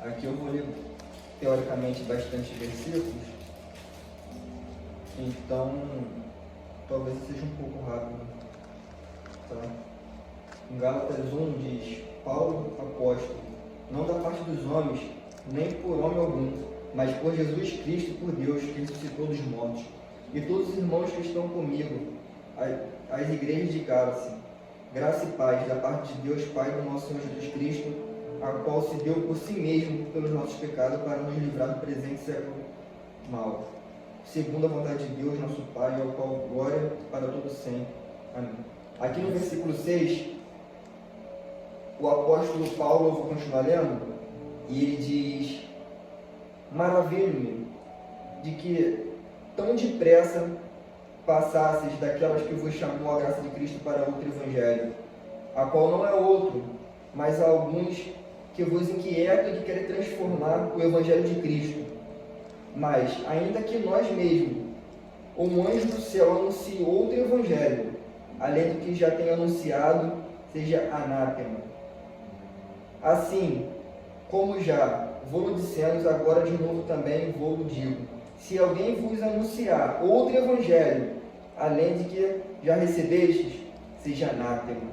Aqui eu vou ler, teoricamente, bastante versículos, então talvez seja um pouco rápido. Tá? Em Gálatas 1 diz: Paulo, apóstolo, não da parte dos homens, nem por homem algum, mas por Jesus Cristo e por Deus, que ressuscitou dos mortos, e todos os irmãos que estão comigo, as igrejas de Gálatas, graça e paz da parte de Deus Pai do nosso Senhor Jesus Cristo, a qual se deu por si mesmo pelos nossos pecados para nos livrar do presente século mal, segundo a vontade de Deus, nosso Pai, ao qual glória para todo sempre. Amém. Aqui no versículo 6, o apóstolo Paulo, eu vou continuar lendo, e ele diz: maravilho-me de que tão depressa passasseis daquelas que vos chamou a graça de Cristo para outro evangelho, a qual não é outro, mas há alguns que vos inquietam e que querem transformar o evangelho de Cristo. Mas, ainda que nós mesmos, ou um anjo do céu anuncie outro evangelho, além do que já tem anunciado, seja anátema. Assim, como já vou dizendo, agora de novo também vou digo: se alguém vos anunciar outro evangelho, além de que já recebestes, seja anátema.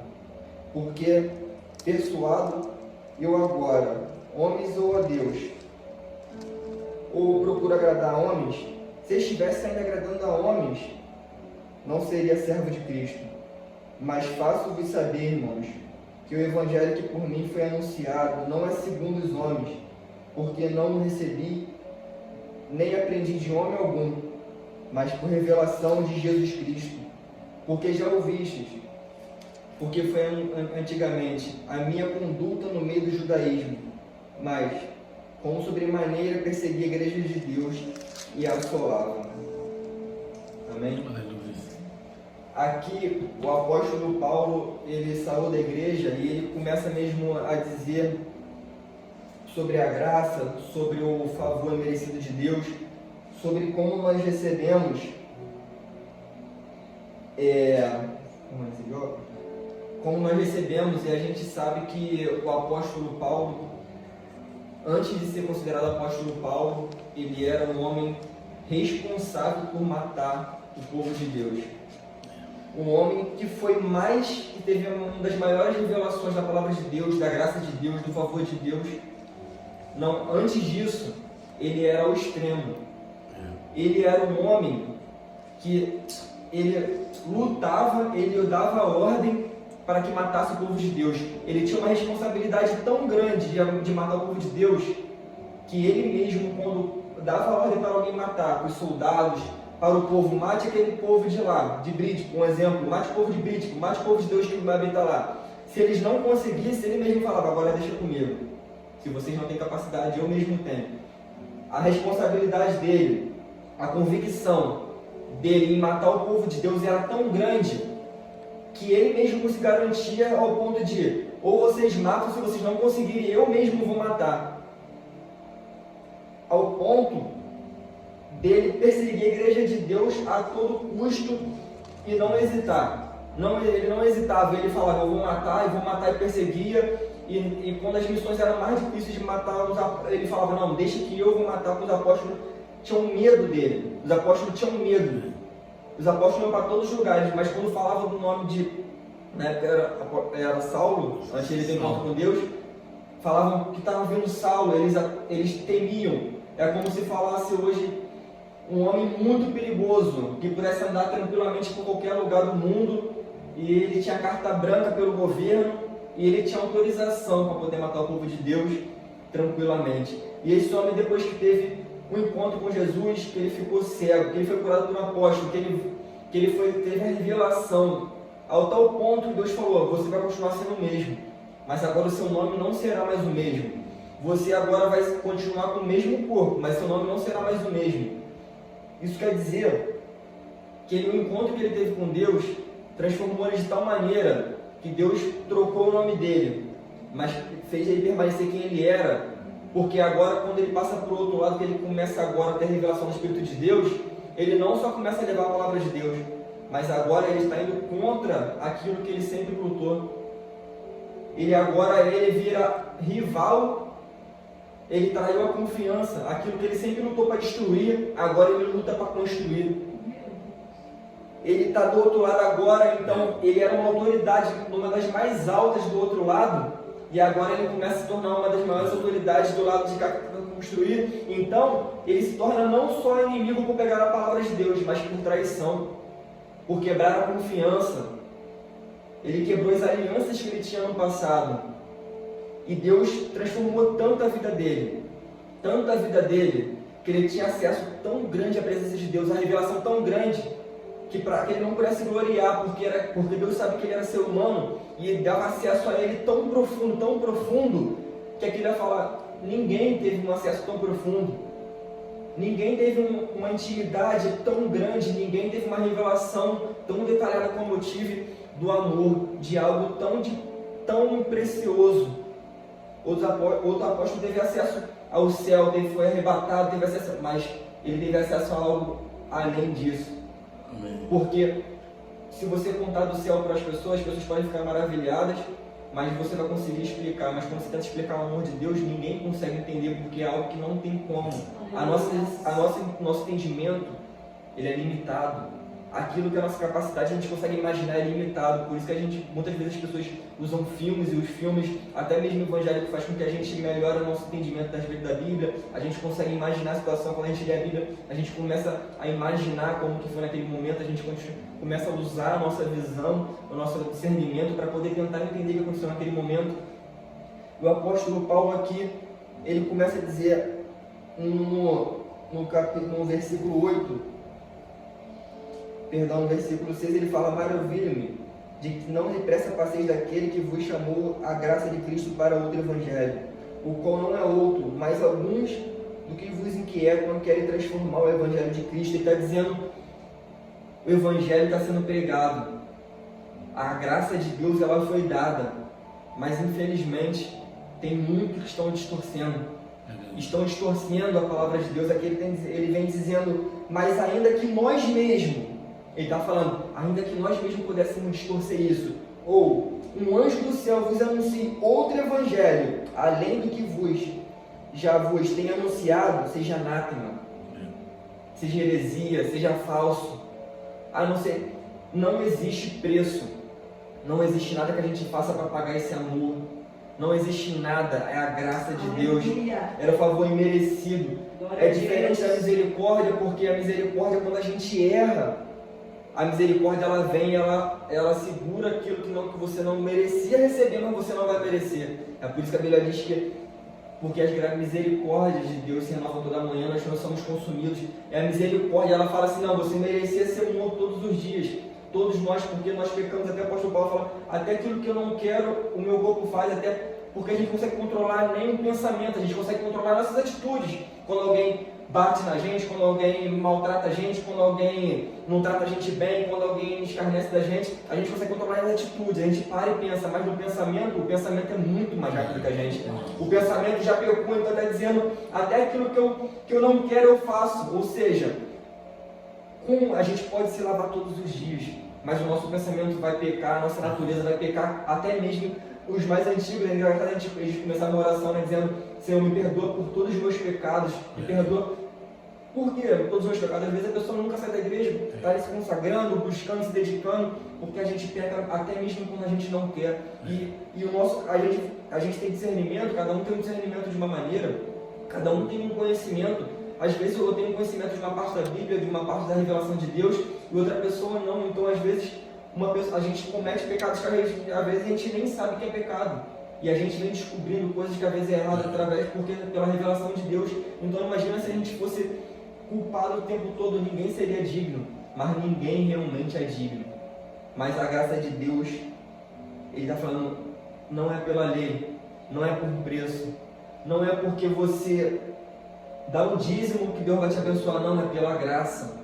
Porque persuado eu agora, homens ou a Deus, ou procuro agradar a homens, se estivesse ainda agradando a homens, não seria servo de Cristo. Mas faço-vos saber, irmãos, que o evangelho que por mim foi anunciado não é segundo os homens, porque não o recebi, nem aprendi de homem algum, mas por revelação de Jesus Cristo. Porque já ouvistes, porque foi antigamente a minha conduta no meio do judaísmo, mas, como sobremaneira, persegui a igreja de Deus e a assolava. Amém? Aqui, o apóstolo Paulo, ele saiu da igreja e ele começa mesmo a dizer sobre a graça, sobre o favor merecido de Deus, sobre como nós recebemos como nós recebemos, e a gente sabe que o apóstolo Paulo, antes de ser considerado apóstolo Paulo, ele era um homem responsável por matar o povo de Deus. Um homem que teve uma das maiores revelações da palavra de Deus, da graça de Deus, do favor de Deus. Não, antes disso, ele era o extremo. Ele era um homem que ele lutava, ele dava ordem para que matasse o povo de Deus. Ele tinha uma responsabilidade tão grande de matar o povo de Deus, que ele mesmo, quando dava ordem para alguém matar, para os soldados, para o povo, mate aquele povo de lá, de Brítico, um exemplo, mate o povo de Brítico, mate o povo de Deus que vai habitar lá. Se eles não conseguissem, ele mesmo falava: agora deixa comigo. Se vocês não têm capacidade, eu mesmo tenho. A responsabilidade dele, a convicção dele em matar o povo de Deus era tão grande, que ele mesmo se garantia ao ponto de: ou vocês matam, se vocês não conseguirem, eu mesmo vou matar. Ao ponto dele perseguir a igreja de Deus a todo custo e não hesitar. Ele não hesitava, ele falava: eu vou matar e perseguia. E quando as missões eram mais difíceis de matar, ele falava: não, deixa que eu vou matar, porque os apóstolos tinham medo dele. Os apóstolos tinham medo. Os apóstolos iam para todos os lugares, mas quando falavam do nome de, na época era Saulo, antes de ele ter encontro com Deus, falavam que estava vindo Saulo, eles temiam. É como se falasse hoje um homem muito perigoso, que pudesse andar tranquilamente por qualquer lugar do mundo, e ele tinha carta branca pelo governo, e ele tinha autorização para poder matar o povo de Deus tranquilamente. E esse homem, depois que teve um encontro com Jesus, que ele ficou cego, que ele foi curado por um apóstolo, que ele teve a revelação, ao tal ponto que Deus falou: você vai continuar sendo o mesmo, mas agora o seu nome não será mais o mesmo. Você agora vai continuar com o mesmo corpo, mas seu nome não será mais o mesmo. Isso quer dizer que o encontro que ele teve com Deus transformou ele de tal maneira que Deus trocou o nome dele, mas fez ele permanecer quem ele era, porque agora quando ele passa para o outro lado, que ele começa agora a ter a revelação do Espírito de Deus, ele não só começa a levar a palavra de Deus, mas agora ele está indo contra aquilo que ele sempre lutou. Ele vira rival, ele traiu a confiança, aquilo que ele sempre lutou para destruir, agora ele luta para construir. Ele está do outro lado agora, então ele era uma autoridade, uma das mais altas do outro lado, e agora ele começa a se tornar uma das maiores autoridades do lado de cá para construir. Então ele se torna não só inimigo por pegar a palavra de Deus, mas por traição, por quebrar a confiança. Ele quebrou as alianças que ele tinha no passado. E Deus transformou tanto a vida dele, que ele tinha acesso tão grande à presença de Deus, a revelação tão grande, que para que ele não pudesse gloriar, porque Deus sabe que ele era ser humano, e ele dava acesso a ele tão profundo, que aquilo ia falar, ninguém teve um acesso tão profundo, ninguém teve uma intimidade tão grande, ninguém teve uma revelação tão detalhada como eu tive do amor, de algo tão precioso. Outro apóstolo teve acesso ao céu, foi arrebatado, teve acesso, mas ele teve acesso a algo além disso. Amém. Porque se você contar do céu para as pessoas podem ficar maravilhadas, mas você vai conseguir explicar. Mas quando você tenta explicar o amor de Deus, ninguém consegue entender, porque é algo que não tem como. Nosso entendimento, ele é limitado. Aquilo que a nossa capacidade a gente consegue imaginar é limitado. Por isso que muitas vezes as pessoas usam filmes, e os filmes, até mesmo o evangelho, faz com que a gente melhore o nosso entendimento das vezes da Bíblia. A gente consegue imaginar a situação. Quando a gente lê a Bíblia, a gente começa a imaginar como que foi naquele momento, a gente começa a usar a nossa visão, o nosso discernimento para poder tentar entender o que aconteceu naquele momento. O apóstolo Paulo aqui, ele começa a dizer no versículo 8, no versículo 6, ele fala: maravilho-me de que não repressa a passeis daquele que vos chamou a graça de Cristo para outro evangelho, o qual não é outro, mas alguns do que vos inquietam querem transformar o evangelho de Cristo. Ele está dizendo, o evangelho está sendo pregado, a graça de Deus ela foi dada, mas infelizmente tem muitos que estão distorcendo a palavra de Deus. Aqui ele vem dizendo, mas ainda que nós mesmos, ele está falando, ainda que nós mesmos pudéssemos distorcer isso, ou um anjo do céu vos anuncie outro evangelho, além do que já vos tem anunciado, seja anátema, seja heresia, seja falso, a não ser, não existe preço, não existe nada que a gente faça para pagar esse amor, não existe nada, é a graça de Deus, era o favor imerecido. É diferente da misericórdia, porque a misericórdia, quando a gente erra, a misericórdia ela vem, ela segura aquilo que você não merecia receber, mas você não vai merecer. É por isso que a Bíblia diz que, porque as misericórdias de Deus se renovam toda manhã, nós não somos consumidos. É a misericórdia, ela fala assim, não, você merecia ser morto todos os dias. Todos nós, porque nós pecamos, até o apóstolo Paulo fala, até aquilo que eu não quero, o meu corpo faz, até porque a gente não consegue controlar nem o pensamento, a gente consegue controlar nossas atitudes. Quando alguém bate na gente, quando alguém maltrata a gente, quando alguém não trata a gente bem, quando alguém escarnece da gente, a gente consegue controlar as atitudes, a gente para e pensa, mas no pensamento, o pensamento é muito mais rápido que a gente. O pensamento já pecou, então está dizendo, até aquilo que eu não quero eu faço, ou seja, a gente pode se lavar todos os dias, mas o nosso pensamento vai pecar, a nossa natureza vai pecar, até mesmo os mais antigos. É engraçado a gente começar uma oração, né, dizendo, Senhor, me perdoa por todos os meus pecados, me perdoa. Por quê? Todos os meus pecados. Às vezes a pessoa nunca sai da igreja, está ali se consagrando, buscando, se dedicando, porque a gente peca até mesmo quando a gente não quer. E a gente tem discernimento, cada um tem um discernimento de uma maneira, cada um tem um conhecimento. Às vezes eu tenho conhecimento de uma parte da Bíblia, de uma parte da revelação de Deus, e outra pessoa não. Então, às vezes, a gente comete pecados que às vezes a gente nem sabe que é pecado. E a gente vem descobrindo coisas que às vezes é errado pela revelação de Deus. Então, imagina se a gente fosse culpado o tempo todo, ninguém seria digno. Mas ninguém realmente é digno. Mas a graça de Deus, Ele está falando, não é pela lei, não é por preço, não é porque você dá um dízimo que Deus vai te abençoar, não, é pela graça.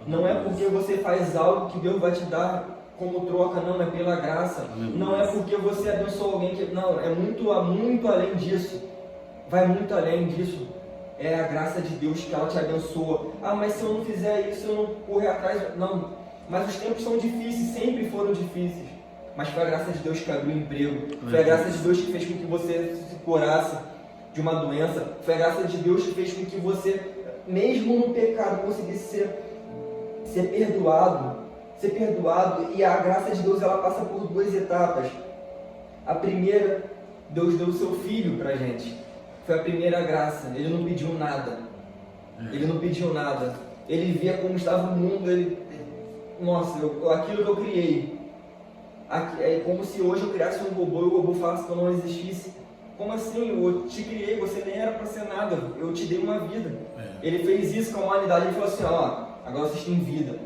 Não é porque você faz algo que Deus vai te dar como troca, não, é pela graça. Não é porque você abençoou alguém, não, é muito além disso. Vai muito além disso. É a graça de Deus que ela te abençoa. Ah, mas se eu não fizer isso, eu não correr atrás, não. Mas os tempos são difíceis, sempre foram difíceis. Mas foi a graça de Deus que abriu o emprego. Foi a graça de Deus que fez com que você se curasse de uma doença. Foi a graça de Deus que fez com que você, mesmo no pecado, conseguisse ser perdoado. Ser perdoado. E a graça de Deus, ela passa por duas etapas. A primeira, Deus deu o seu Filho pra gente. Foi a primeira graça. Ele não pediu nada. Ele não pediu nada. Ele via como estava o mundo. Nossa, aquilo que eu criei. É como se hoje eu criasse um robô e o robô falasse que eu não existisse. Como assim? Eu te criei, você nem era para ser nada. Eu te dei uma vida. Ele fez isso com a humanidade. Ele falou assim, ó, agora vocês têm vida.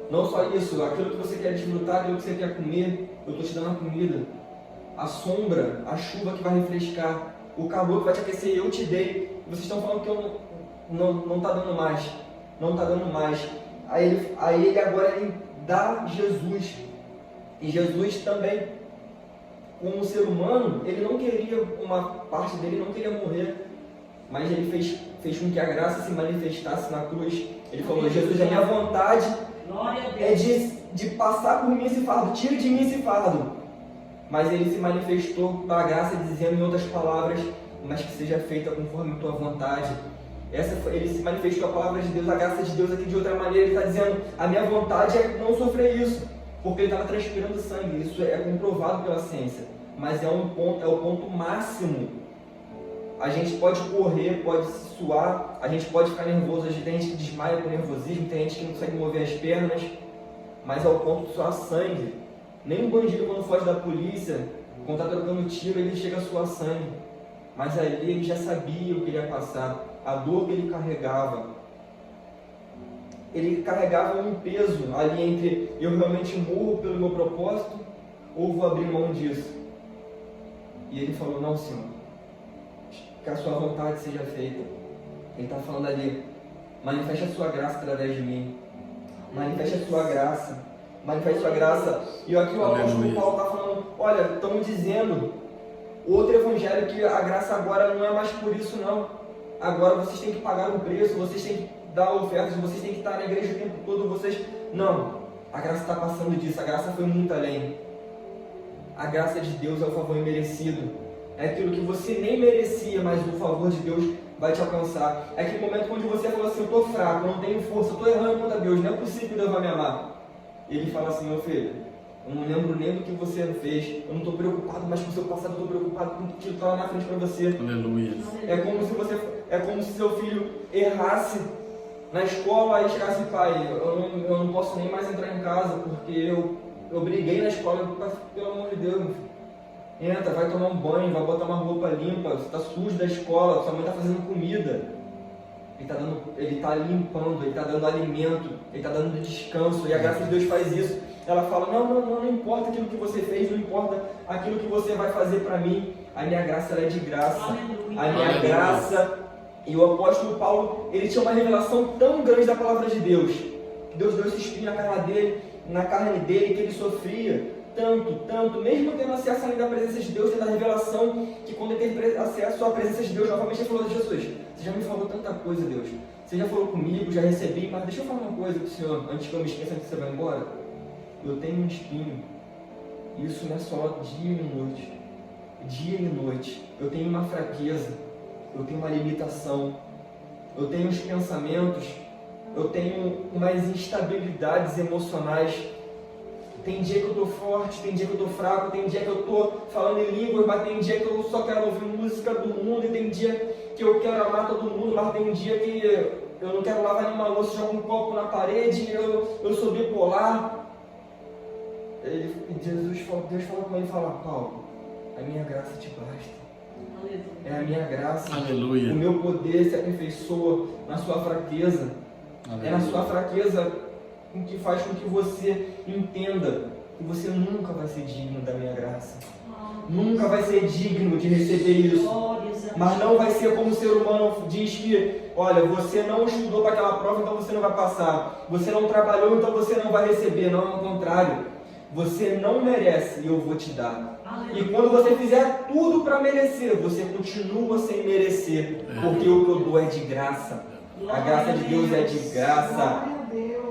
Não só isso, aquilo que você quer desfrutar, aquilo que você quer comer, eu estou te dando a comida. A sombra, a chuva que vai refrescar, o calor que vai te aquecer, eu te dei. Vocês estão falando que eu não está dando mais. Não está dando mais. Aí ele agora dá Jesus. E Jesus também, como ser humano, ele não queria, uma parte dele não queria morrer. Mas ele fez com que a graça se manifestasse na cruz. Ele falou, Jesus, a minha vontade é de passar por mim esse fardo. Tira de mim esse fardo. Mas ele se manifestou pela graça, dizendo em outras palavras, mas que seja feita conforme a tua vontade. Ele se manifestou a palavra de Deus, a graça de Deus aqui de outra maneira. Ele está dizendo, a minha vontade é não sofrer isso, porque ele estava transpirando sangue. Isso é comprovado pela ciência, mas é o ponto máximo. A gente pode correr, pode se suar, a gente pode ficar nervoso, tem gente que desmaia com nervosismo, tem gente que não consegue mover as pernas, mas é o ponto de suar sangue. Nem um bandido, quando foge da polícia, quando está trocando tiro, ele chega a suar sangue. Mas ali ele já sabia o que ele ia passar, a dor que ele carregava. Ele carregava um peso ali entre eu realmente morro pelo meu propósito ou vou abrir mão disso. E ele falou, não, Senhor, que a sua vontade seja feita. Ele está falando ali, manifeste a sua graça através de mim. Manifeste a sua graça. Manifeste a sua graça. E aqui o apóstolo Paulo está falando, olha, estamos dizendo outro evangelho que a graça agora não é mais por isso não. Agora vocês têm que pagar um preço, vocês têm que dar ofertas, vocês têm que estar na igreja o tempo todo, vocês... Não, a graça está passando disso, a graça foi muito além. A graça de Deus é o favor imerecido. É aquilo que você nem merecia, mas o favor de Deus vai te alcançar. É aquele momento onde você falou assim, eu estou fraco, eu não tenho força, eu estou errando contra Deus, não é possível que Deus vai me amar. Ele fala assim, meu filho, eu não lembro nem do que você fez, eu não estou preocupado mais com o seu passado, eu estou preocupado com o que está lá na frente para você. Aleluia. É como se seu filho errasse na escola e chegasse, pai, eu não posso nem mais entrar em casa, porque eu briguei na escola, pelo amor de Deus, meu filho. Entra, vai tomar um banho, vai botar uma roupa limpa, você está sujo da escola, sua mãe está fazendo comida. Ele está limpando, ele está dando alimento, ele está dando descanso, e a graça de Deus faz isso. Ela fala, não importa aquilo que você fez, não importa aquilo que você vai fazer para mim, a minha graça ela é de graça. Aleluia. A minha graça. E o apóstolo Paulo, ele tinha uma revelação tão grande da palavra de Deus, que Deus deu esse espinho na carne dele, que ele sofria tanto, mesmo tendo acesso ali da presença de Deus, tendo a revelação, que quando ele teve acesso à presença de Deus, novamente ele falou, Jesus, você já me falou tanta coisa, Deus, você já falou comigo, já recebi, mas deixa eu falar uma coisa para o Senhor, antes que eu me esqueça, antes que você vai embora. Eu tenho um espinho, isso não é só dia e noite, eu tenho uma fraqueza, eu tenho uma limitação, eu tenho uns pensamentos, eu tenho umas instabilidades emocionais. Tem dia que eu estou forte, tem dia que eu estou fraco, tem dia que eu estou falando em línguas, mas tem dia que eu só quero ouvir música do mundo, e tem dia que eu quero amar todo mundo, mas tem dia que eu não quero lavar nenhuma louça, jogo um copo na parede, eu sou bipolar. Deus falou com ele e fala, Paulo, a minha graça te basta. É a minha graça. Aleluia. O meu poder se aperfeiçoa na sua fraqueza. Aleluia. É na sua fraqueza que faz com que você entenda que você nunca vai ser digno da minha graça. Nunca vai ser digno de receber isso. Mas não vai ser como o ser humano diz que, olha, você não estudou para aquela prova, então você não vai passar. Você não trabalhou, então você não vai receber. Não, ao contrário. você não merece e eu vou te dar. E quando você fizer tudo para merecer, você continua sem merecer, porque o que eu dou é de graça. A graça de Deus é de graça.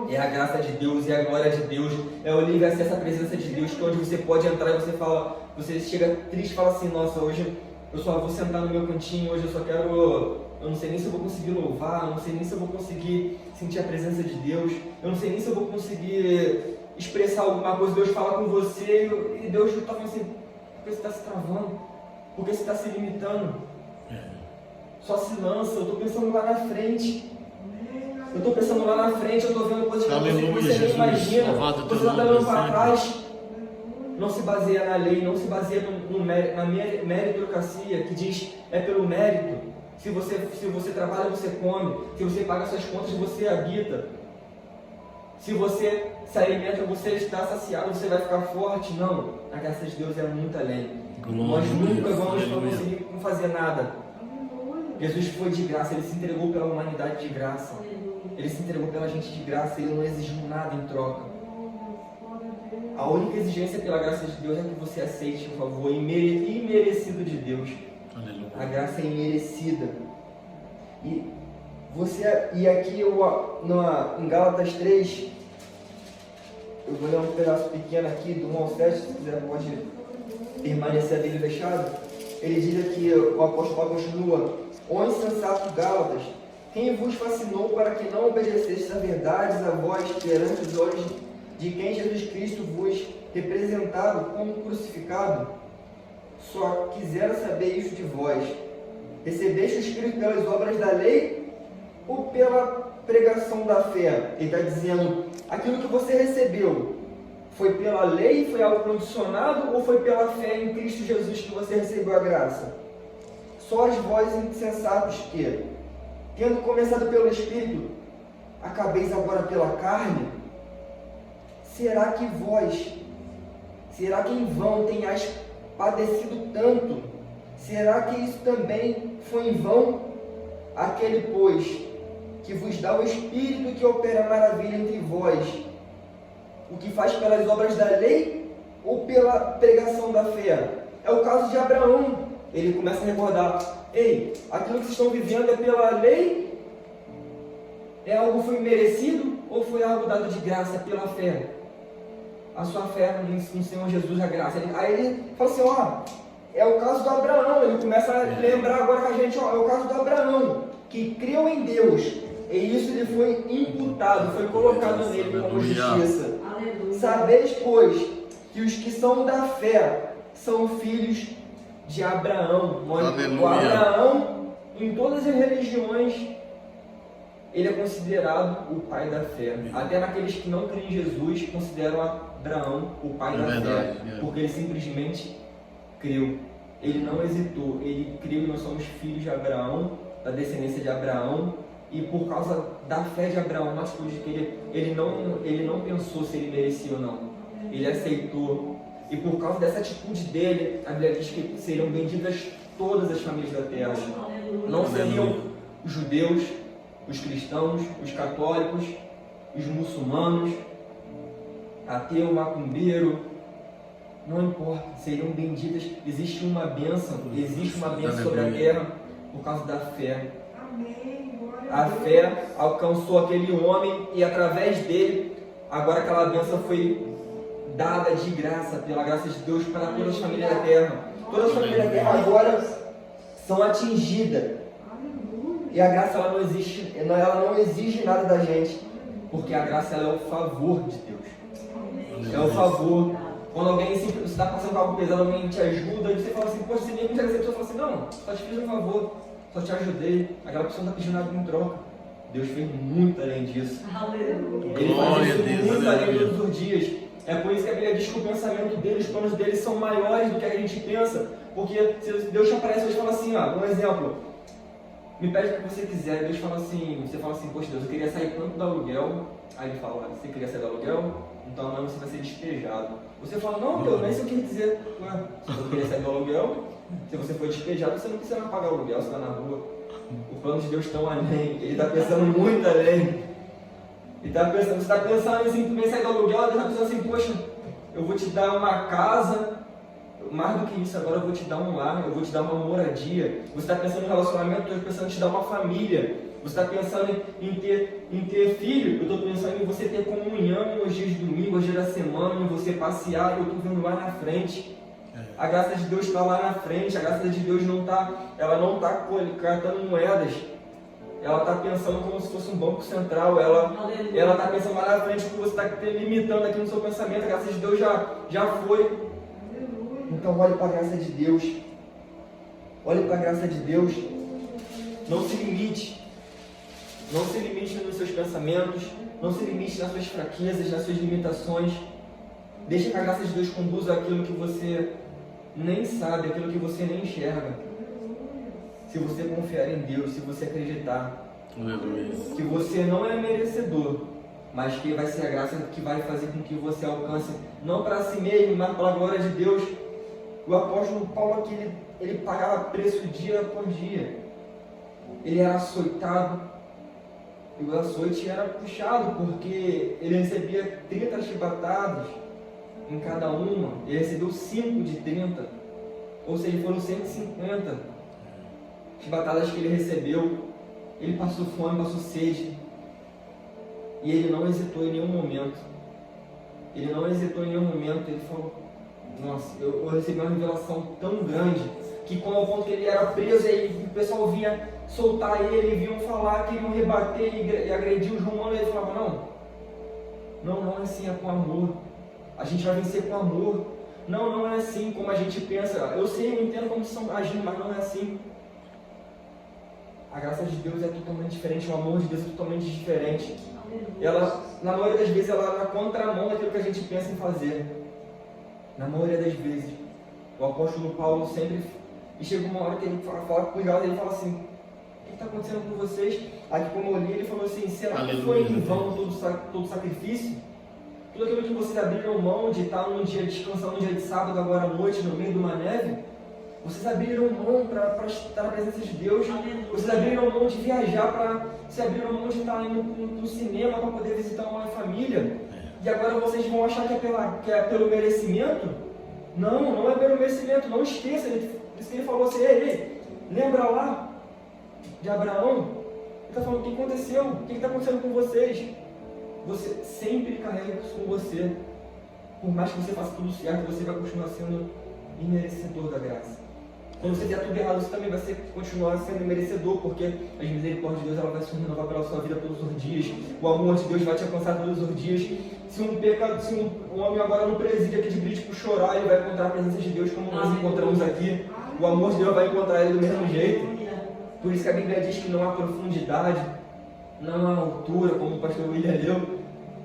É a graça de Deus, é a glória de Deus, é o livre acesso à presença de Deus, que é onde você pode entrar e você fala, você chega triste e fala assim, nossa, hoje eu só vou sentar no meu cantinho, hoje eu só quero, eu não sei nem se eu vou conseguir louvar, eu não sei nem se eu vou conseguir sentir a presença de Deus, eu não sei nem se eu vou conseguir expressar alguma coisa, Deus fala com você e Deus está falando assim, por que você está se travando? Por que você está se limitando? Só se lança, eu estou pensando lá na frente. Eu estou pensando lá na frente, eu estou vendo coisas que você nem imagina. Você está olhando para trás. Não se baseia na lei, não se baseia na meritocracia, que diz é pelo mérito. Se você trabalha, você come. Se você paga suas contas, você habita. Se você se alimenta, você está saciado, você vai ficar forte. Não, a graça de Deus é muito além. Nós nunca vamos conseguir fazer nada. Jesus foi de graça, Ele se entregou pela humanidade de graça. Ele se entregou pela gente de graça, Ele não exigiu nada em troca. A única exigência pela graça de Deus é que você aceite o favor imerecido de Deus. Aleluia. A graça é imerecida. E aqui em Gálatas 3, eu vou ler um pedaço pequeno aqui, do 1 ao 7, se quiser pode permanecer a Bíblia fechada. Ele diz aqui, o apóstolo Paulo continua, ó insensato Gálatas, quem vos fascinou para que não obedecestes a verdades a vós perante os olhos de quem Jesus Cristo vos representado como crucificado? Só quisera saber isso de vós. Recebeste o Espírito pelas obras da lei ou pela pregação da fé? Ele está dizendo, aquilo que você recebeu foi pela lei, foi algo condicionado ou foi pela fé em Cristo Jesus que você recebeu a graça? Sós vós insensatos que, tendo começado pelo Espírito, acabeis agora pela carne? Será que em vão tenhais padecido tanto? Será que isso também foi em vão? Aquele, pois, que vos dá o Espírito que opera maravilha entre vós, o que faz pelas obras da lei ou pela pregação da fé? É o caso de Abraão. Ele começa a recordar, ei, aquilo que vocês estão vivendo é pela lei? É algo que foi merecido ou foi algo dado de graça pela fé? A sua fé no Senhor Jesus, a graça. Aí ele fala assim, é o caso do Abraão. Ele começa a lembrar agora com a gente, é o caso do Abraão, que creu em Deus, e isso lhe foi imputado, foi colocado nele como justiça. Sabeis, pois, que os que são da fé são filhos de Abraão. O Abraão, em todas as religiões, ele é considerado o pai da fé. Até naqueles que não creem em Jesus, consideram Abraão o pai da fé. Porque ele simplesmente creu. Ele não hesitou. Ele creu e nós somos filhos de Abraão, da descendência de Abraão. E por causa da fé de Abraão, uma atitude que ele não pensou se ele merecia ou não. Ele aceitou. E por causa dessa atitude dele, a Bíblia diz que seriam benditas todas as famílias da terra. Não seriam os judeus, os cristãos, os católicos, os muçulmanos, ateu, macumbeiro, não importa, seriam benditas. Existe uma bênção sobre a terra por causa da fé. A fé alcançou aquele homem e através dele, agora aquela bênção foi dada de graça, pela graça de Deus, para todas as famílias da terra. Todas as famílias da terra agora são atingidas. E a graça ela não exige nada da gente, porque a graça ela é o favor de Deus. É o favor. Quando alguém você está passando por algo pesado, alguém te ajuda, e você fala assim, poxa, você nem me agradeceu, a pessoa fala assim, não, só te fiz um favor, só te ajudei, aquela pessoa não está pedindo nada em troca. Deus fez muito além disso. Ele faz isso muito além de todos os dias. É por isso que a Bíblia diz que o pensamento dele, os planos dele são maiores do que a gente pensa. Porque se Deus te aparece hoje e fala assim, um exemplo, me pede o que você quiser, Deus fala assim, você fala assim, poxa Deus, eu queria sair tanto do aluguel. Aí ele fala, você queria sair do aluguel? Então amanhã você vai ser despejado. Você fala, não Deus, nem isso eu queria dizer. Ué, se eu queria sair do aluguel, se você for despejado, você não precisa mais pagar o aluguel, você está na rua. O plano de Deus tão além, Ele está pensando muito além. Ele está pensando, você está pensando em simplesmente sair do aluguel, Deus está pensando assim, poxa, eu vou te dar uma casa, mais do que isso agora eu vou te dar um lar, eu vou te dar uma moradia. Você está pensando em relacionamento, eu estou pensando em te dar uma família. Você está pensando em ter filho, eu estou pensando em você ter comunhão nos dias de domingo, nos dias da semana, em você passear, eu estou vendo lá na frente. A graça de Deus está lá na frente, a graça de Deus não está catando moedas. Ela está pensando como se fosse um banco central, ela está pensando lá na frente, que você está limitando aqui no seu pensamento, a graça de Deus já foi. Então olhe para a graça de Deus, olhe para a graça de Deus, não se limite nos seus pensamentos, não se limite nas suas fraquezas, nas suas limitações. Deixa que a graça de Deus conduza aquilo que você nem sabe, aquilo que você nem enxerga. Se você confiar em Deus, se você acreditar que você não é merecedor, mas que vai ser a graça que vai fazer com que você alcance, não para si mesmo, mas pela glória de Deus. O apóstolo Paulo aqui, ele pagava preço dia por dia. Ele era açoitado, e o açoite era puxado, porque ele recebia 30 chibatadas em cada uma. Ele recebeu 5 de 30, ou seja, foram 150 chibatadas que ele recebeu. Ele passou fome, passou sede, e ele não hesitou em nenhum momento. Ele falou: nossa, eu recebi uma revelação tão grande, que como ao ponto que ele era preso, e o pessoal vinha soltar ele, vinham falar, queriam rebater e agredir os romanos, e ele falava: não é assim, é com amor. A gente vai vencer com amor. Não é assim como a gente pensa. Eu sei, eu entendo como estão agindo, mas não é assim. A graça de Deus é totalmente diferente, o amor de Deus é totalmente diferente. Ela, na maioria das vezes, ela é na contramão daquilo que a gente pensa em fazer. Na maioria das vezes. O apóstolo Paulo sempre... E chegou uma hora que ele fala com os galos, ele fala assim: o que está acontecendo com vocês? Aqui como eu li, ele falou assim: será que foi em vão todo sacrifício? Tudo aquilo que vocês abriram mão de estar num dia descansando, num dia de sábado, agora à noite, no meio de uma neve, vocês abriram mão para estar na presença de Deus. Vocês abriram mão de viajar, vocês abriram mão de estar indo no cinema para poder visitar uma família. E agora vocês vão achar que é pelo merecimento? Não é pelo merecimento. Não esqueça, isso que ele falou assim: ei, lembra lá de Abraão? Ele está falando: o que aconteceu? O que está acontecendo com vocês? Você sempre carrega isso com você. Por mais que você faça tudo certo, você vai continuar sendo imerecedor da graça. Quando você fizer tudo errado, você também vai continuar sendo merecedor, porque a misericórdia de Deus ela vai se renovar pela sua vida todos os dias. O amor de Deus vai te alcançar todos os dias. Se um homem agora no presídio aqui de British chorar, ele vai encontrar a presença de Deus como nós encontramos aqui. O amor de Deus vai encontrar ele do mesmo jeito. Por isso que a Bíblia diz que não há profundidade, não há altura, como o pastor William leu.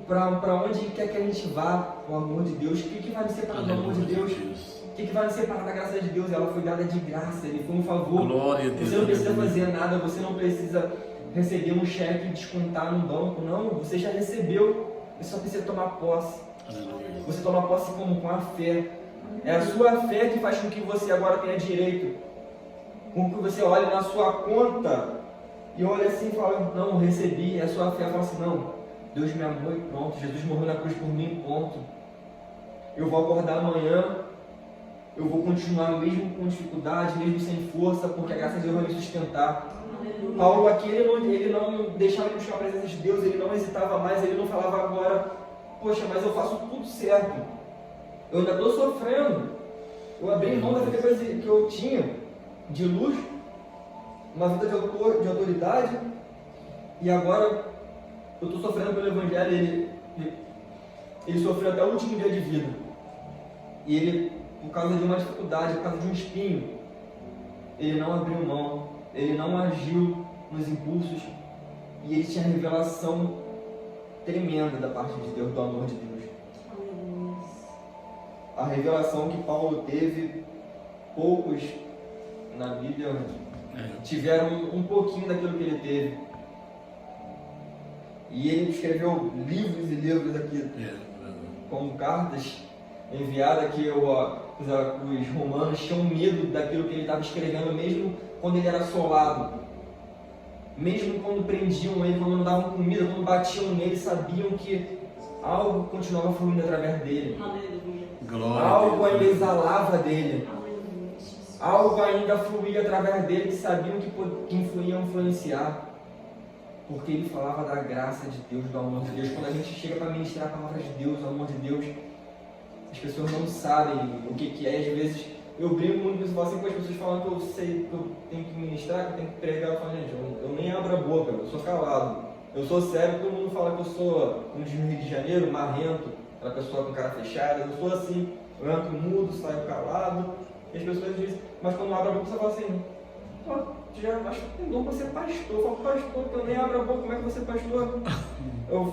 Para onde quer que a gente vá, o amor de Deus, o que vai nos separar do amor de Deus? O que vai nos separar da graça de Deus? Ela foi dada de graça, ele foi um favor. Glória a Deus. Você não precisa fazer nada, você não precisa receber um cheque e descontar no banco, não. Você já recebeu, você só precisa tomar posse. Você toma posse como? Com a fé. É a sua fé que faz com que você agora tenha direito. Com que você olhe na sua conta e olhe assim e fala: não, recebi. É a sua fé, fala assim: não, Deus me amou e pronto. Jesus morreu na cruz por mim, ponto. Eu vou acordar amanhã, eu vou continuar mesmo com dificuldade, mesmo sem força, porque a graça de Deus vai me sustentar. Paulo aqui, ele não deixava de buscar a presença de Deus, ele não hesitava mais, ele não falava agora: poxa, mas eu faço tudo certo, eu ainda estou sofrendo, eu abri mão da vida que eu tinha, de luxo, uma vida de autoridade, e agora eu estou sofrendo pelo Evangelho. Ele sofreu até o último dia de vida, e ele, por causa de uma dificuldade, por causa de um espinho, ele não abriu mão, ele não agiu nos impulsos, e ele tinha revelação tremenda da parte de Deus, do amor de Deus. A revelação que Paulo teve, poucos na Bíblia tiveram um pouquinho daquilo que ele teve. E ele escreveu livros e livros aqui, como cartas enviadas, que os romanos tinham medo daquilo que ele estava escrevendo, mesmo quando ele era assolado. Mesmo quando prendiam ele, quando não davam comida, quando batiam nele, sabiam que algo continuava fluindo através dele. Aleluia. Algo ainda exalava dele. Algo ainda fluía através dele que sabiam que ia influenciar. Porque ele falava da graça de Deus, do amor de Deus. Quando a gente chega para ministrar a palavra de Deus, o amor de Deus, as pessoas não sabem o que é. Às vezes eu brinco muito com assim, com as pessoas falando que eu sei que eu tenho que ministrar, que eu tenho que pregar. Eu falo, gente, eu nem abro a boca, eu sou calado. Eu sou sério, todo mundo fala que eu sou, como diz no Rio de Janeiro, marrento, aquela pessoa com cara fechada. Eu sou assim, eu entro mudo, saio calado. E as pessoas dizem, mas quando abre a boca você fala assim, já acho que tem dom para ser pastor. Eu falo, pastor, que eu nem abro a boca, como é que você é pastor? Eu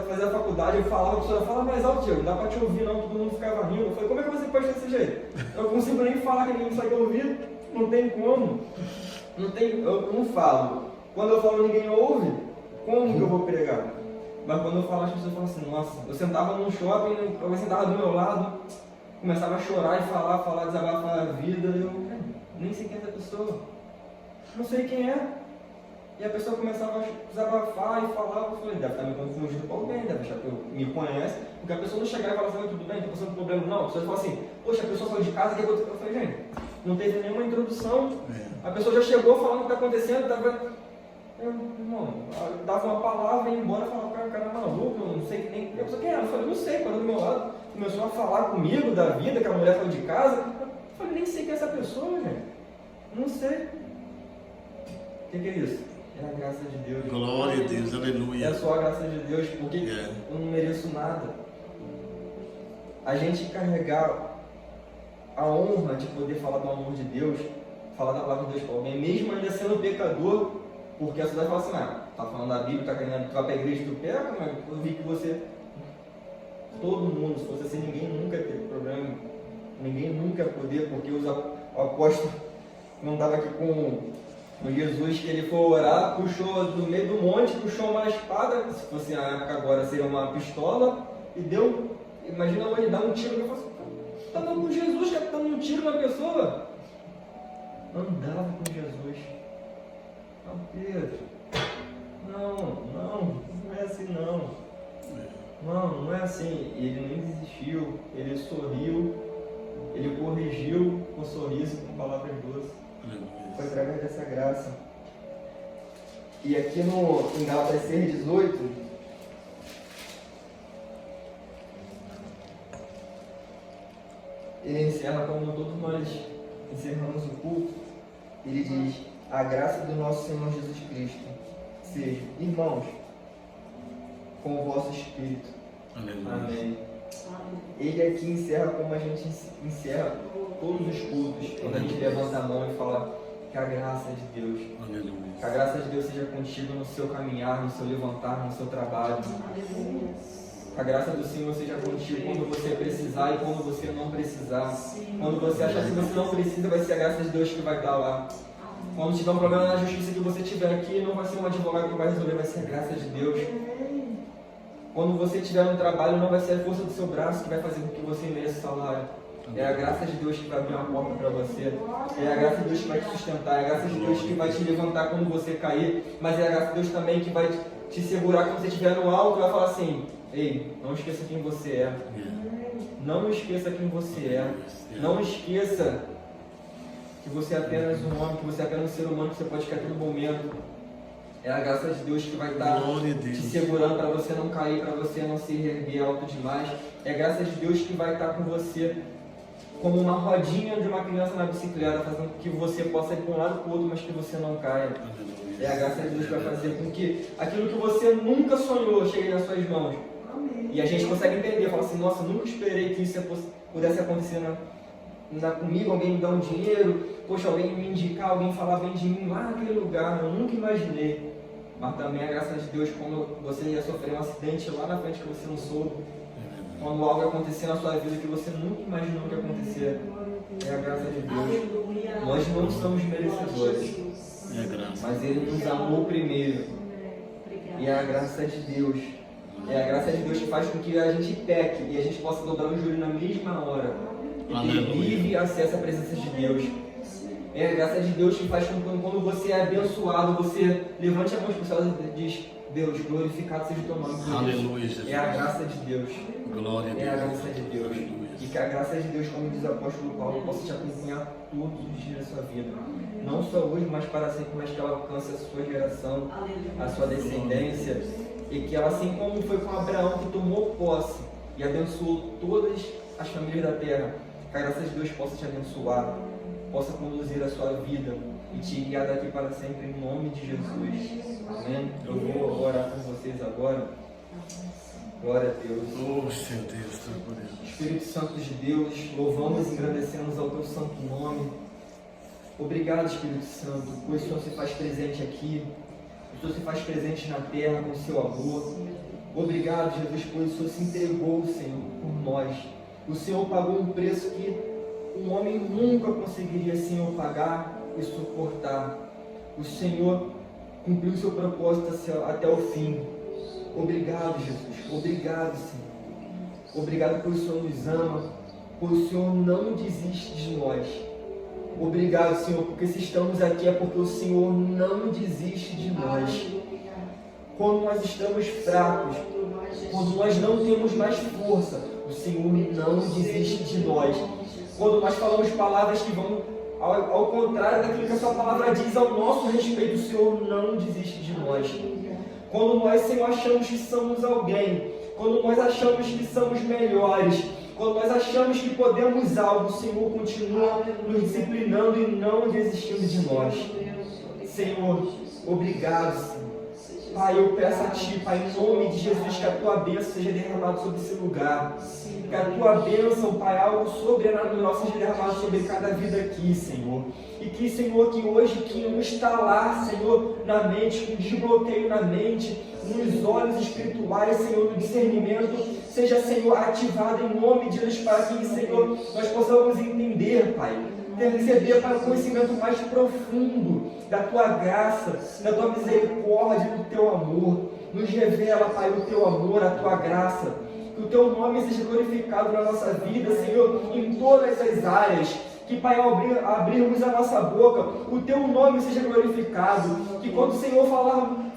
fazia a faculdade, eu falava, a pessoa fala mais alto, Diego, não dá para te ouvir não, todo mundo ficava rindo. Eu falei, como é que você pode desse jeito? Eu não consigo nem falar que ninguém consegue ouvir, não tem como. Eu não falo. Quando eu falo ninguém ouve, como que eu vou pregar? Mas quando eu falo, as pessoas falam assim, nossa, eu sentava num shopping, alguém sentava do meu lado, começava a chorar e falar, desabafar a vida, eu nem sei quem é essa pessoa, não sei quem é. E a pessoa começava a desabafar e falar, eu falei, deve estar me confundindo com alguém, deve achar que me conhece, porque a pessoa não chegava e falava assim, tudo bem, estou passando por problema, não. A pessoa fala assim, poxa, a pessoa saiu de casa, o que aconteceu? Eu falei, gente, não teve nenhuma introdução, a pessoa já chegou falando o que está acontecendo, irmão, dava uma palavra e ia embora, falava, cara é maluco, eu não sei nem. A pessoa, quem é? Eu falei, não sei, parou do meu lado, começou a falar comigo da vida, que a mulher saiu de casa. Eu falei, nem sei quem é essa pessoa, gente. Não sei. O que é isso? É a graça de Deus. Glória a Deus, aleluia. É só a graça de Deus, porque eu não mereço nada. A gente carregar a honra de poder falar do amor de Deus, falar da palavra de Deus para alguém, mesmo ainda sendo pecador, porque a sociedade fala assim, tá falando da Bíblia, tá querendo, tu vai para a igreja do peca, mas eu vi que você, todo mundo, se fosse assim, ninguém nunca teve problema, ninguém nunca ia poder, porque o apóstolo não estava aqui com Jesus, que ele foi orar, puxou do meio do monte, puxou uma espada, se fosse na época agora seria uma pistola, e deu, imagina ele dar um tiro, eu falo assim, tá dando com Jesus, que tá dando um tiro na pessoa, andava com Jesus. Não, Pedro, não é assim não. Não é assim. Ele nem desistiu, ele sorriu, ele corrigiu com sorriso, com palavras doces. Foi através dessa graça. E aqui em Gálatas 6:18, ele encerra como todos nós encerramos o culto. Ele diz, a graça do nosso Senhor Jesus Cristo seja, irmãos, com o vosso espírito. Amém. Ele aqui encerra como a gente encerra todos os cultos, quando a gente levanta a mão e fala que a graça de Deus, que a graça de Deus seja contigo no seu caminhar, no seu levantar, no seu trabalho. Que a graça do Senhor seja contigo quando você precisar e quando você não precisar. Quando você achar que você não precisa, vai ser a graça de Deus que vai estar lá. Quando tiver um problema na justiça que você tiver aqui, não vai ser um advogado que vai resolver, vai ser a graça de Deus. Quando você estiver no trabalho, não vai ser a força do seu braço que vai fazer com que você mereça o salário. É a graça de Deus que vai abrir uma porta para você. É a graça de Deus que vai te sustentar. É a graça de Deus que vai te levantar quando você cair. Mas é a graça de Deus também que vai te segurar quando você estiver no alto e vai falar assim, ei, não esqueça quem você é. Não esqueça quem você é. Não esqueça que você é apenas um homem, que você é apenas um ser humano, que você pode cair a todo momento. É a graça de Deus que vai estar te segurando para você não cair, para você não se erguer alto demais. É a graça de Deus que vai estar com você como uma rodinha de uma criança na bicicleta, fazendo com que você possa ir para um lado e para o outro, mas que você não caia. É a graça de Deus que vai fazer com que aquilo que você nunca sonhou chegue nas suas mãos. E a gente consegue entender, fala assim, nossa, nunca esperei que isso pudesse acontecer comigo, alguém me dar um dinheiro, poxa, alguém me indicar, alguém falar bem de mim lá naquele lugar, eu nunca imaginei. Mas também a graça de Deus, quando você ia sofrer um acidente lá na frente que você não soube, quando algo acontecer na sua vida que você nunca imaginou que ia acontecer, é a graça de Deus. Nós não somos merecedores, mas Ele nos amou primeiro. E é a graça de Deus. É a graça de Deus que faz com que a gente peque e a gente possa dobrar o joelho na mesma hora e ter livre acesso à presença de Deus. É a graça de Deus que faz com que quando você é abençoado, você levante a mão para o céu e diz, Deus, glorificado seja o teu nome. Aleluia, Jesus. É a graça de Deus. Glória a Deus. É a graça de Deus. Aleluia. E que a graça de Deus, como diz o apóstolo Paulo, possa te acompanhar todos os dias da sua vida. Não só hoje, mas para sempre, mas que ela alcance a sua geração, a sua descendência. E que ela, assim como foi com Abraão, que tomou posse e abençoou todas as famílias da terra, que a graça de Deus possa te abençoar, possa conduzir a sua vida e te guiar daqui para sempre, em nome de Jesus. Amém? Eu vou orar com vocês agora. Glória a Deus. Oh, seu Deus, teu poder. Espírito Santo de Deus, louvamos e agradecemos ao teu santo nome. Obrigado, Espírito Santo, pois o Senhor se faz presente aqui. O Senhor se faz presente na terra com o seu amor. Obrigado, Jesus, pois o Senhor se entregou, Senhor, por nós. O Senhor pagou um preço que um homem nunca conseguiria, Senhor, pagar e suportar. O Senhor cumpriu o seu propósito até o fim. Obrigado, Jesus. Obrigado, Senhor. Obrigado por o Senhor nos ama, por o Senhor não desiste de nós. Obrigado, Senhor, porque se estamos aqui é porque o Senhor não desiste de nós. Quando nós estamos fracos, quando nós não temos mais força, o Senhor não desiste de nós. Quando nós falamos palavras que vão ao contrário daquilo que a sua palavra diz ao nosso respeito, o Senhor não desiste de nós. Quando nós, Senhor, achamos que somos alguém, quando nós achamos que somos melhores, quando nós achamos que podemos algo, o Senhor continua nos disciplinando e não desistindo de nós. Senhor, obrigado, Senhor. Pai, eu peço a Ti, Pai, em nome de Jesus, que a Tua bênção seja derramada sobre esse lugar. Que a Tua bênção, Pai, algo sobrenatural seja derramado sobre cada vida aqui, Senhor. E que, Senhor, que hoje, que um estalar, Senhor, na mente, um desbloqueio na mente, nos olhos espirituais, Senhor, no discernimento, seja, Senhor, ativado em nome de Jesus, para que, Senhor, nós possamos entender, Pai, receber para o conhecimento mais profundo da Tua graça, da Tua misericórdia, do Teu amor. Nos revela, Pai, o Teu amor, a Tua graça. Que o Teu nome seja glorificado na nossa vida, Senhor, em todas as áreas. Que, Pai, ao abrirmos a nossa boca, o Teu nome seja glorificado. Que quando o Senhor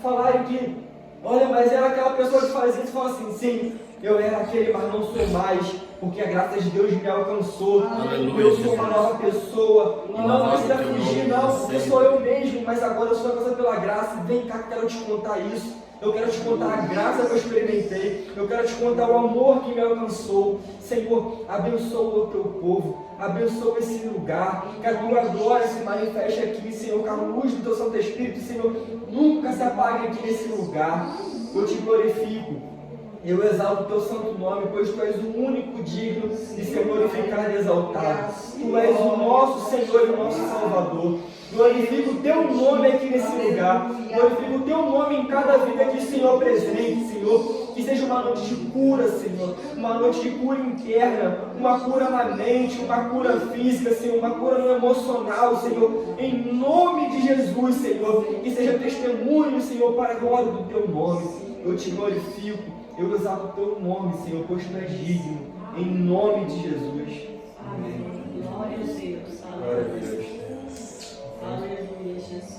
falarem que, olha, mas era aquela pessoa que fazia isso, fala assim, sim, eu era aquele, mas não sou mais, porque a graça de Deus me alcançou. Aleluia, Eu sou uma nova pessoa. E não precisa fugir, não, porque sou eu mesmo, mas agora eu sou alcançado pela graça. Vem cá que eu quero te contar isso. Eu quero te contar a graça que eu experimentei. Eu quero te contar o amor que me alcançou. Senhor, abençoa o Teu povo. Abençoa esse lugar. Que a Tua glória se manifeste aqui, Senhor. Que a luz do Teu Santo Espírito, Senhor, nunca se apague aqui nesse lugar. Eu te glorifico. Eu exalto o Teu santo nome, pois Tu és o único digno de ser glorificado e exaltado. Tu és o nosso Senhor e o nosso Salvador. Glorifico o Teu nome aqui nesse lugar. Glorifico o Teu nome em cada vida aqui, Senhor, presente, Senhor. Que seja uma noite de cura, Senhor. Uma noite de cura interna. Uma cura na mente, uma cura física, Senhor. Uma cura no emocional, Senhor. Em nome de Jesus, Senhor. Que seja testemunho, Senhor, para a glória do Teu nome. Eu te glorifico. Eu exalto o Teu nome, Senhor, pois Tu és digno. Em nome de Jesus. Amém. Glória a Deus. Glória a Deus. Aleluia, Jesus.